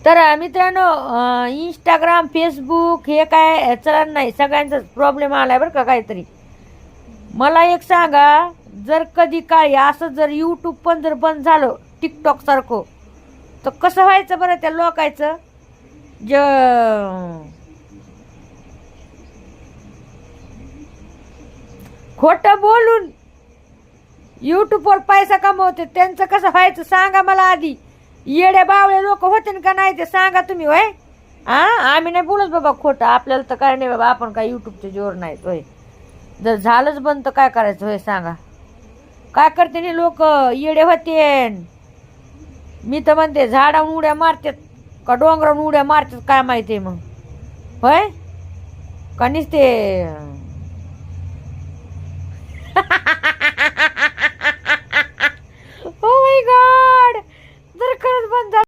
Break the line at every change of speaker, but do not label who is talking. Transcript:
तर मित्रांनो, Instagram Facebook हे काय चलन नाही, सगळ्यांचाच प्रॉब्लेम आलाय बरं का काहीतरी. मला एक सांगा, जर कधी काय असं जर यूट्यूब पण जर बंद झालं टिकटॉक सारखं, तर कसं व्हायचं बरं त्या लोकांचं? खोटं बोलून यूट्यूबवर पैसा कमवते त्यांचं कसं व्हायचं सांगा मला आधी. येडे बावळे लोक होते का नाही ते सांगा तुम्ही. होय आम्ही नाही बोलत बाबा खोटं, आपल्याला तर काय नाही बाबा, आपण काय यूट्यूबच्या जोर नाहीत. होय जर झालंच बंद तर काय करायचं? होय सांगा, काय करते नाही लोक येडे होते. मी तर म्हणते झाडावरून उड्या मारतात का डोंगरावरून उड्या मारतात काय माहिती मग. होय का नुसते